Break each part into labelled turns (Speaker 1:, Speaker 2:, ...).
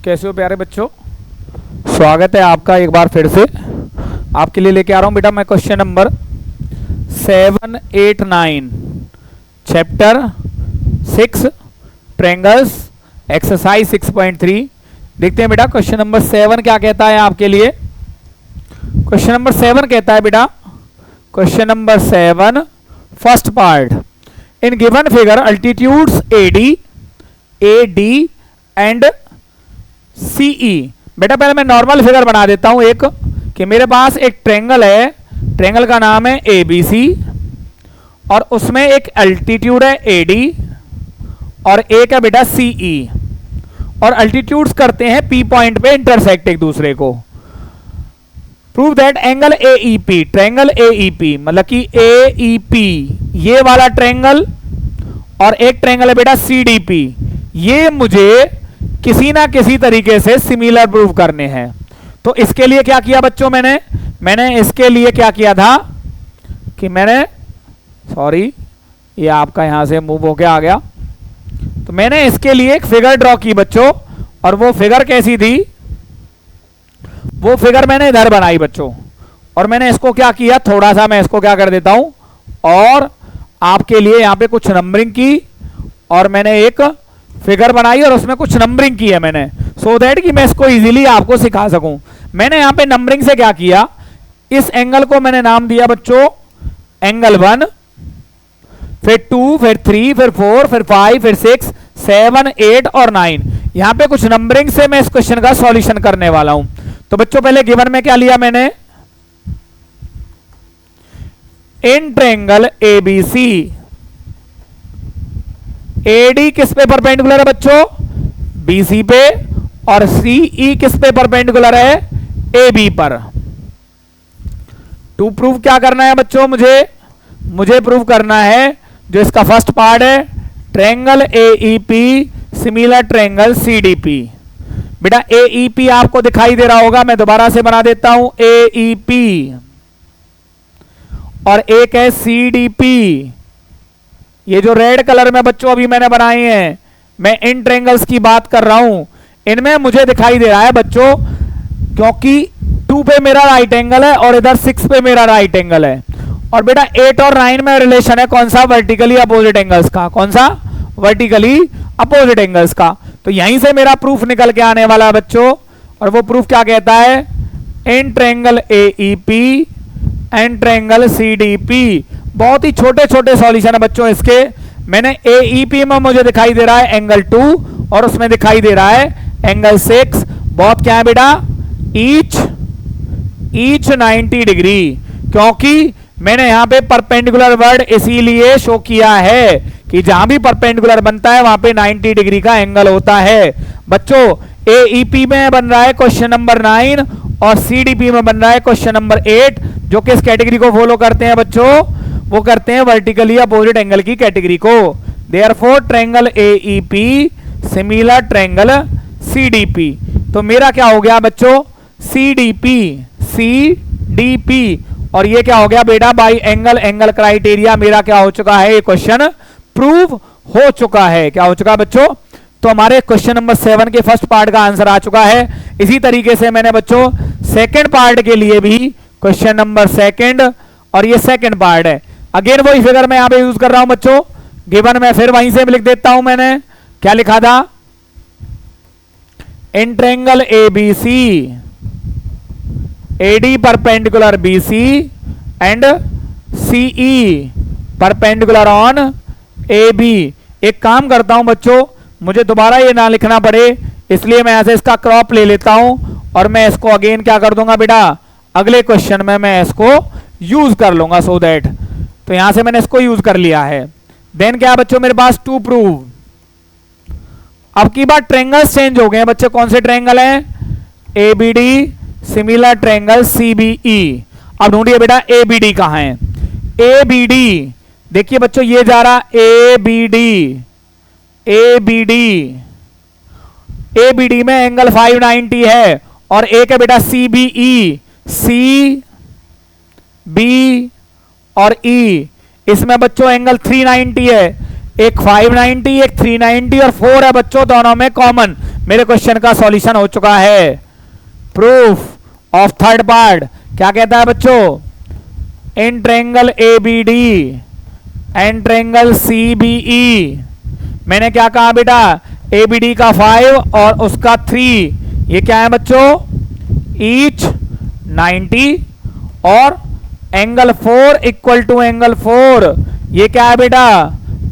Speaker 1: कैसे हो प्यारे बच्चों, स्वागत है आपका एक बार फिर से। आपके लिए लेके आ रहा हूं बेटा मैं question number 7, 8, 9 chapter 6 triangles exercise 6.3। देखते हैं बेटा क्वेश्चन नंबर 7 क्या कहता है आपके लिए। क्वेश्चन नंबर 7 कहता है बेटा, question number 7 first part, in given figure altitudes AD and CE। बेटा पहले मैं नॉर्मल फिगर बना देता हूं एक, कि मेरे पास एक ट्रायंगल है, ट्रायंगल का नाम है ABC और उसमें एक अल्टीट्यूड है AD और एक है बेटा CE और अल्टीट्यूड्स करते हैं P पॉइंट पे इंटरसेक्ट एक दूसरे को। Prove that angle AEP, triangle AEP मतलब कि AEP ये वाला ट्रायंगल और एक ट्रायंगल है बेटा CDP, ये मुझे किसी ना किसी तरीके से सिमिलर प्रूव करने हैं। तो इसके लिए क्या किया बच्चों, मैंने इसके लिए क्या किया था कि सॉरी ये आपका यहां से मूव होके आ गया, तो मैंने इसके लिए एक फिगर ड्रॉ की बच्चों, और वो फिगर कैसी थी, वो फिगर मैंने इधर बनाई बच्चों, और मैंने इसको क्या किया, थोड़ा सा मैं इसको क्या कर देता हूं और आपके लिए यहां पे कुछ नंबरिंग की, और मैंने एक फिगर बनाई और उसमें कुछ नंबरिंग की है मैंने, सो दैट कि मैं इसको इजीली आपको सिखा सकूं। मैंने यहां पे नंबरिंग से क्या किया, इस एंगल को मैंने नाम दिया बच्चों एंगल 1, फिर 2, फिर 3, फिर 4, फिर 5, फिर 6, 7, 8 और 9। यहां पे कुछ नंबरिंग से मैं इस क्वेश्चन का सॉल्यूशन करने वाला हूं। तो बच्चों पहले गिवन में क्या लिया मैंने, इन ट्रायंगल ABC AD किस पे परपेंडिकुलर है बच्चों, BC पे, और CE किस पे परपेंडिकुलर है, AB पर। टू प्रूव क्या करना है बच्चों, मुझे प्रूव करना है जो इसका फर्स्ट पार्ट है, triangle AEP similar triangle CDP। बेटा AEP आपको दिखाई दे रहा होगा, मैं दोबारा से बना देता हूं AEP, और एक है CDP। ये जो रेड कलर में बच्चों अभी मैंने बनाए हैं, मैं इन ट्रायंगल्स की बात कर रहा हूं, इनमें मुझे दिखाई दे रहा है बच्चों, क्योंकि 2 पे मेरा राइट एंगल है और इधर 6 पे मेरा राइट एंगल है, और बेटा 8 और 9 में रिलेशन है कौन सा, वर्टिकली अपोजिट एंगल्स का। कौन सा, वर्टिकली अपोजिट एंगल्स का। तो यहीं से मेरा प्रूफ निकल के आने वाला है बच्चों, और वो प्रूफ क्या कहता है, in triangle AEP and triangle CDP। बहुत ही छोटे छोटे सॉल्यूशन है बच्चों इसके। मैंने AEP में मुझे दिखाई दे रहा है एंगल 2 और उसमें दिखाई दे रहा है एंगल 6। बहुत क्या है बेटा, ईच 90 डिग्री, क्योंकि मैंने यहां पे परपेंडिकुलर वर्ड इसीलिए शो किया है कि जहां भी परपेंडिकुलर बनता है वहां पे 90 डिग्री का एंगल होता है। बच्चों AEP में बन रहा है क्वेश्चन नंबर 9 और CDP में बन रहा है क्वेश्चन नंबर 8, जो किस कैटेगरी को फॉलो करते हैं बच्चों, वो करते हैं वर्टिकली अपोजिट एंगल की कैटेगरी को। Therefore triangle AEP similar triangle CDP। तो मेरा क्या हो गया बच्चों, CDP, और ये क्या हो गया बेटा, बाई एंगल क्राइटेरिया मेरा क्या हो चुका है, ये क्वेश्चन प्रूव हो चुका है। क्या हो चुका है बच्चों, तो हमारे क्वेश्चन नंबर 7 के फर्स्ट पार्ट का आंसर आ चुका है। इसी तरीके से मैंने बच्चों सेकंड पार्ट के लिए भी क्वेश्चन नंबर 2 और ये सेकंड पार्ट है, अगेन वही फिगर मैं यहां पे यूज कर रहा हूं बच्चों, गिवन में फिर वहीं से लिख देता हूं। मैंने क्या लिखा था, इन triangle ABC AD perpendicular BC and CE perpendicular on AB। एक काम करता हूं बच्चों, मुझे दोबारा ये ना लिखना पड़े, इसलिए मैं ऐसे इसका क्रॉप ले लेता हूं और मैं इसको अगेन क्या कर दूंगा बेटा, अगले क्वेश्चन में मैं इसको यूज कर लूंगा, सो दैट। तो यहां से मैंने इसको यूज कर लिया है। देन क्या बच्चों मेरे पास टू प्रूव, अब की बार ट्रायंगल्स चेंज हो गए हैं बच्चे। कौन से ट्रायंगल हैं, ABD सिमिलर ट्रायंगल CBE। अब ढूंढिए बेटा ABD कहां है, ABD देखिए बच्चों, ये जा रहा ABD में एंगल 590 है, और एक है बेटा CBE, C B और E, इसमें बच्चों एंगल 390 है। एक 590 एक 390 और 4 है बच्चों, दोनों में कॉमन। मेरे क्वेश्चन का सॉल्यूशन हो चुका है। प्रूफ ऑफ थर्ड पार्ट क्या कहता है बच्चों? In triangle ABD and triangle CBE, मैंने क्या कहा बेटा? एबीडी का 5 और उसका 3, ये क्या है बच्चों? ईच 90 और एंगल 4 इक्वल टू एंगल 4, ये क्या है बेटा?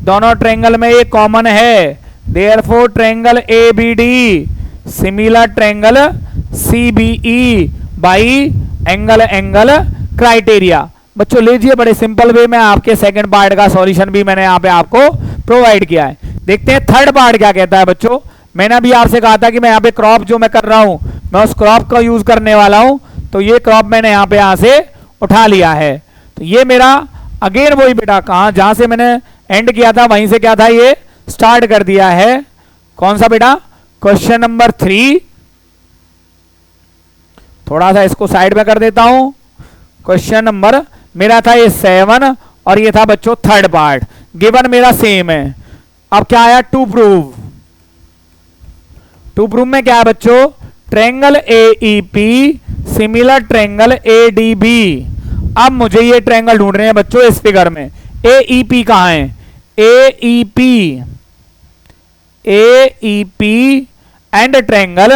Speaker 1: दोनों ट्रायंगल में ये कॉमन है। Therefore triangle ABD similar triangle CBE by angle angle criteria. बच्चों लीजिए, बड़े सिंपल वे में आपके सेकंड पार्ट का सॉल्यूशन भी मैंने यहाँ पे आपको प्रोवाइड किया है। देखते हैं थर्ड पार्ट क्या कहता है बच्चों। मैंने अभी आपसे कहा था कि मैं यहाँ पे क्रॉप जो मैं कर रहा हूं, मैं उस क्रॉप का यूज करने वाला हूं, तो ये क्रॉप मैंने यहाँ पे यहाँ से उठा लिया है। तो ये मेरा अगेन वही बेटा, कहा जहां से मैंने एंड किया था वहीं से क्या था, ये स्टार्ट कर दिया है। कौन सा बेटा? Question number 3। थोड़ा सा इसको साइड में कर देता हूं। क्वेश्चन नंबर मेरा था ये 7 और ये था बच्चों थर्ड पार्ट। गिवन मेरा सेम है। अब क्या आया? To prove. टू प्रूव में क्या है बच्चों? Triangle AEP similar triangle ADB. अब मुझे ये ट्रायंगल ढूंढ रहे हैं बच्चों इस फिगर में। एईपी कहां है? AEP and triangle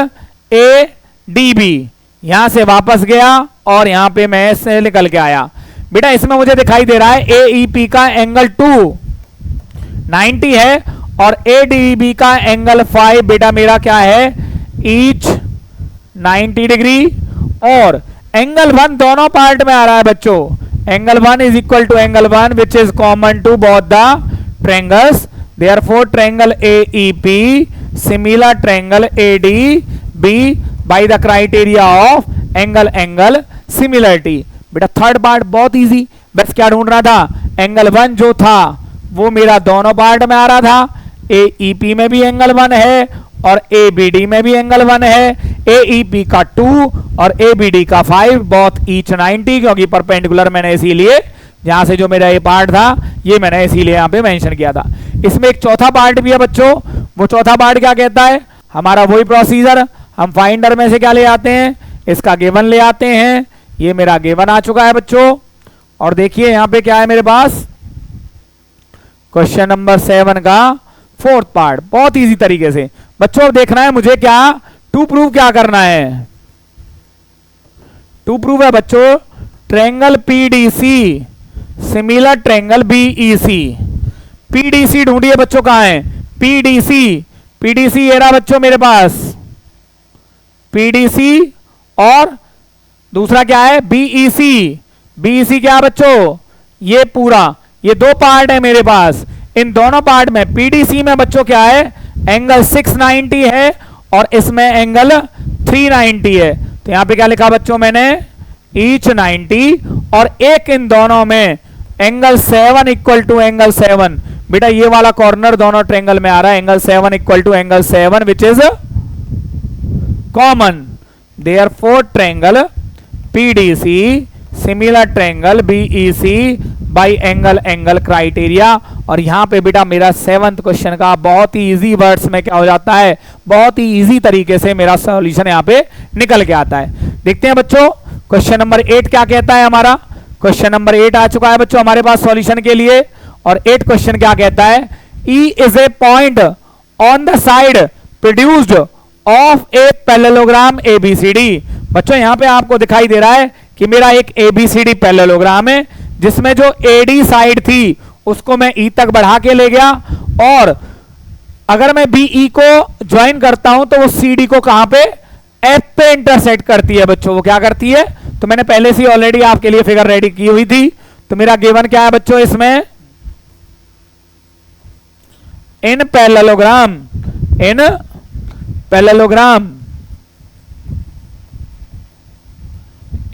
Speaker 1: ADB. यहां से वापस गया और यहां पे मैं से निकल के आया। बेटा इसमें मुझे दिखाई दे रहा है एईपी का एंगल 290 है और एडीबी का एंगल 5 बेटा मेरा क्या है? Each 90 degree. और एंगल 1 दोनों पार्ट में आ रहा है बच्चों। Angle 1 is equal to angle 1 which is common to both the triangles. Therefore triangle AEP similar triangle ADB by the criteria of angle angle similarity. बेटा थर्ड पार्ट बहुत easy, बस क्या ढूंढ रहा था? एंगल 1 जो था वो मेरा दोनों पार्ट में आ रहा था। एईपी में भी एंगल 1 है और एबीडी में भी एंगल 1 है। एईपी का 2 और एबीडी का 5, बोथ ईच 90, क्योंकि परपेंडिकुलर मैंने इसीलिए जहां से जो मेरा ये पार्ट था ये मैंने इसीलिए यहां पे मेंशन किया था। इसमें एक चौथा पार्ट भी है बच्चों। वो चौथा पार्ट क्या कहता है? हमारा वही प्रोसीजर, हम फाइंडर में से क्या ले आते हैं? इसका गिवन ले आते हैं। ये मेरा गिवन आ चुका है बच्चों। और देखिए यहां पे क्या है मेरे पास? क्वेश्चन नंबर 7 का फोर्थ पार्ट। बहुत इजी तरीके से बच्चों अब देखना है मुझे क्या टू प्रूव क्या करना है। टू प्रूव है बच्चों triangle PDC similar triangle BEC. PDC ढूंढिए बच्चों, कहां है? पीडीसी ये रहा बच्चों मेरे पास पीडीसी। और दूसरा क्या है? बीईसी। बीईसी क्या है बच्चों? ये पूरा, ये दो पार्ट है मेरे पास। इन दोनों पार्ट में पीडीसी में बच्चों क्या है? एंगल 690 है और इसमें एंगल 390 है। तो यहां पे क्या लिखा बच्चों मैंने? ईच 90 और एक इन दोनों में एंगल 7 इक्वल टू एंगल 7। बेटा ये वाला कॉर्नर दोनों ट्रायंगल में आ रहा है। Angle 7 equal to angle 7 which is common. Therefore triangle PDC similar triangle BEC by angle angle criteria. और यहां पे बेटा मेरा 7th क्वेश्चन का बहुत ही इजी वर्ड्स में क्या हो जाता है? बहुत ही इजी तरीके से मेरा सॉल्यूशन यहां पे निकल के आता है। देखते हैं बच्चों क्वेश्चन नंबर 8 क्या कहता है हमारा। क्वेश्चन नंबर 8 आ चुका है बच्चों हमारे पास सॉल्यूशन के लिए। और 8 क्वेश्चन क्या कहता है? E is a point on the side produced of a parallelogram ABCD. बच्चों यहां पे आपको दिखाई दे रहा है कि मेरा एक एबीसीडी पैरेललोग्राम है जिसमें जो एडी साइड थी उसको मैं ई तक बढ़ा के ले गया और अगर मैं बीई को ज्वाइन करता हूं तो वो सीडी को कहां पे? एफ पे इंटरसेक्ट करती है बच्चों। वो क्या करती है? तो मैंने पहले से ऑलरेडी आपके लिए फिगर रेडी की हुई थी। तो मेरा गिवन क्या है बच्चों इसमें? इन parallelogram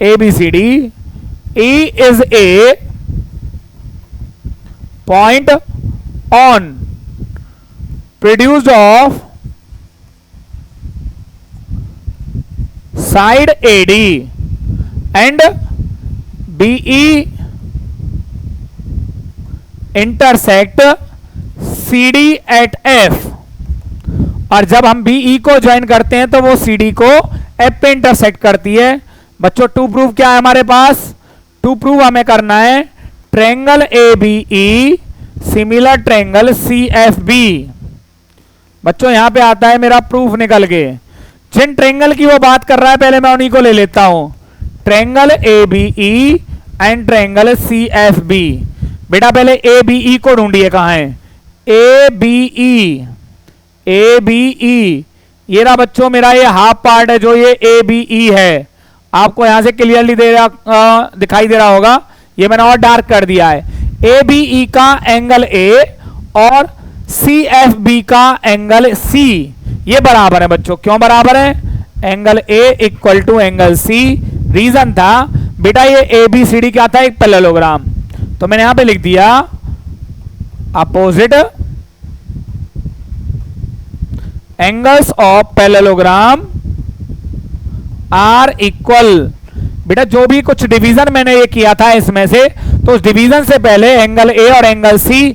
Speaker 1: ABCD E is a point on produced of side AD and BE intersect C D at F, और जब हम बीई को ज्वाइन करते हैं तो वो सी डी को एफ पे इंटरसेक्ट करती है। बच्चों टू प्रूव क्या है हमारे पास? टू प्रूव हमें करना है triangle A B E similar triangle C F B. बच्चों यहां पे आता है मेरा प्रूफ निकल के, जिन ट्रायंगल की वो बात कर रहा है पहले मैं उन्हीं को ले लेता हूं। Triangle A B E and triangle C F B. बेटा पहले ए बी ई को ढूंढिए, कहां है? ए बी ई, ए बी ई, ये रहा बच्चों मेरा ये हाफ पार्ट है जो ये ए बी ई है। आपको यहां से क्लियरली दिखाई दे रहा होगा, ये मैंने और डार्क कर दिया है। ए बी ई का एंगल ए और सी एफ बी का एंगल सी ये बराबर है बच्चों। क्यों बराबर है? Angle A equal to angle C. Reason था बेटा ये ए बी सी डी क्या था? एक पैरेललोग्राम। तो मैंने यहां पे लिख दिया opposite angles of parallelogram are equal. बेटा जो भी कुछ डिवीजन मैंने ये किया था इसमें से, तो उस डिवीजन से पहले एंगल ए और angle C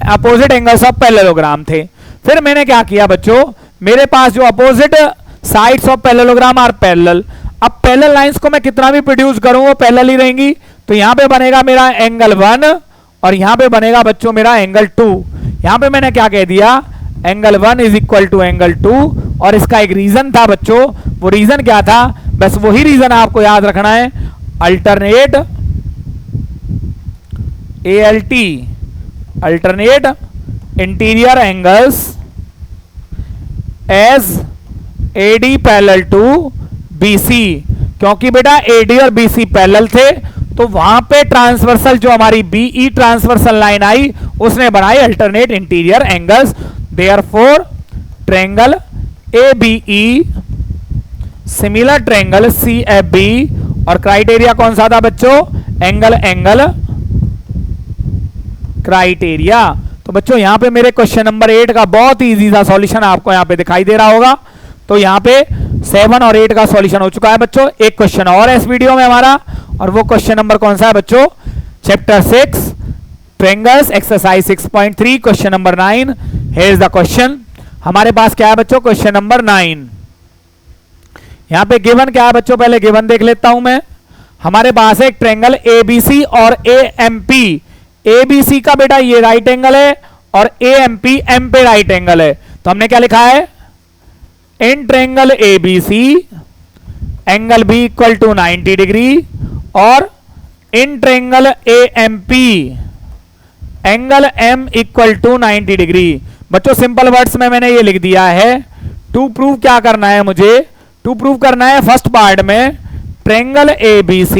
Speaker 1: opposite angles of parallelogram थे। फिर मैंने क्या किया बच्चों, मेरे पास जो opposite sides of parallelogram are parallel. अब पैरेलल लाइंस को मैं कितना भी प्रोड्यूस करूं वो पैरेलल ही रहेंगी। तो यहां पे बनेगा मेरा एंगल 1 और यहां पे बनेगा बच्चों मेरा एंगल 2। यहां पे मैंने क्या कह दिया? Angle 1 is equal to angle 2। और इसका एक रीजन था बच्चों, वो रीजन क्या था? बस वही रीजन आपको याद रखना है, alternate ALT alternate interior angles as AD parallel to BC। क्योंकि बेटा AD और BC पैरेलल थे तो वहां पे ट्रांसवर्सल जो हमारी BE ट्रांसवर्सल लाइन आई उसने बनाई alternate interior angles. Therefore triangle ABE similar triangle CFB। और क्राइटेरिया कौन सा था बच्चों? Angle angle criteria. तो बच्चों यहां पे मेरे क्वेश्चन नंबर 8 का बहुत ही इजी सा सॉल्यूशन आपको यहां पे दिखाई दे रहा होगा। तो यहां पे 7 और 8 का सॉल्यूशन हो चुका है बच्चों। एक क्वेश्चन और है इस वीडियो में हमारा, और वो क्वेश्चन नंबर कौन सा है बच्चों? Chapter 6 triangles exercise 6.3 question number 9। Here is the question. हमारे पास क्या है बच्चों? Question number 9। यहां पे गिवन क्या है बच्चों? पहले गिवन देख लेता हूं मैं। हमारे पास है एक ट्रायंगल ABC और AMP। ABC का बेटा ये राइट एंगल है और AMP M पे राइट एंगल है। तो हमने क्या लिखा है? In triangle ABC angle B equal to 90 degree और in triangle AMP angle M equal to 90 degree. बच्चों सिंपल वर्ड्स में मैंने ये लिख दिया है। टू प्रूव क्या करना है मुझे? टू प्रूव करना है फर्स्ट पार्ट में triangle ABC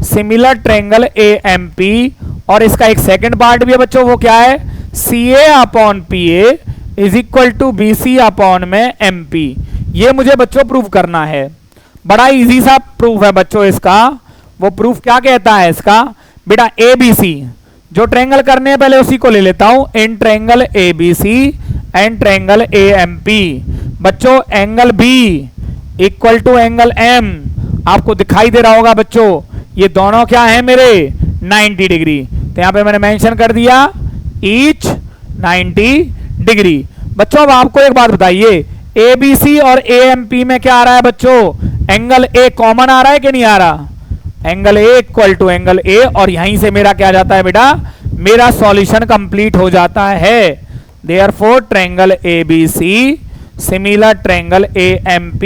Speaker 1: similar triangle AMP, और इसका एक सेकंड पार्ट भी है बच्चों, वो क्या है? CA upon PA is equal to BC upon में MP। ये मुझे बच्चों प्रूव करना है। बड़ा इजी सा प्रूफ है बच्चों इसका। वो प्रूफ क्या कहता है इसका? बेटा ABC जो ट्रायंगल करने हैं पहले उसी को ले लेता हूं। In triangle ABC and triangle AMP बच्चों angle B equal to angle M आपको दिखाई दे रहा होगा बच्चों। ये दोनों क्या है मेरे? 90 डिग्री। तो यहां पे मैंने मेंशन कर दिया ईच 90 डिग्री। बच्चों अब आपको एक बात बताइए, ABC और AMP में क्या आ रहा है बच्चों? एंगल A कॉमन आ रहा है कि नहीं आ रहा? Angle A equal to angle A, और यहीं से मेरा क्या जाता है बेटा? मेरा सॉल्यूशन कंप्लीट हो जाता है। Therefore triangle ABC similar triangle AMP,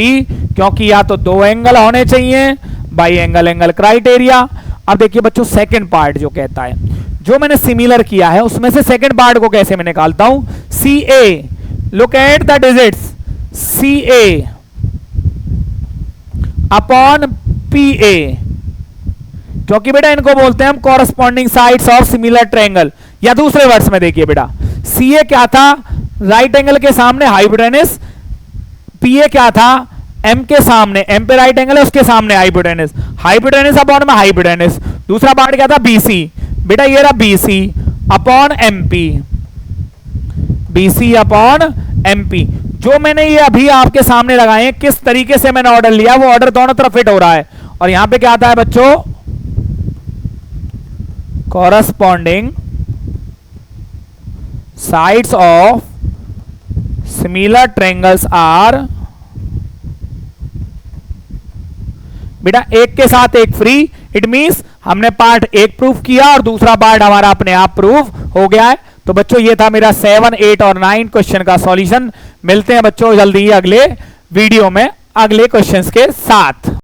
Speaker 1: क्योंकि या तो दो एंगल होने चाहिए बाई एंगल एंगल क्राइटेरिया। अब देखिए बच्चों सेकंड पार्ट जो कहता है, जो मैंने सिमिलर किया है उसमें से सेकंड पार्ट को कैसे मैं निकालता हूं? CA, look at the digits, CA upon PA, क्योंकि बेटा इनको बोलते हैं हम corresponding sides of similar triangle. या दूसरे वर्ड्स में देखिए बेटा, CA क्या था? राइट एंगल के सामने हाइपोटेनस। PA क्या था? M के सामने, M पे राइट एंगल है उसके सामने हाइपोटेनस। हाइपोटेनस अपॉन में हाइपोटेनस। दूसरा पार्ट क्या था? BC। बेटा ये रहा BC upon MP, BC upon MP। जो मैंने ये अभी आपके सामने लगाए हैं, किस तरीके से मैंने ऑर्डर लिया वो ऑर्डर दोनों तरफ फिट हो रहा है। और यहां पे क्या आता है बच्चों? Corresponding sides of similar triangles are, बेटा एक के साथ एक फ्री, इट मींस हमने पार्ट एक प्रूफ किया और दूसरा पार्ट हमारा अपने आप प्रूफ हो गया है। तो बच्चों ये था मेरा 7, 8 और 9 क्वेश्चन का सॉल्यूशन। मिलते हैं बच्चों जल्दी ही अगले वीडियो में अगले क्वेश्चंस के साथ।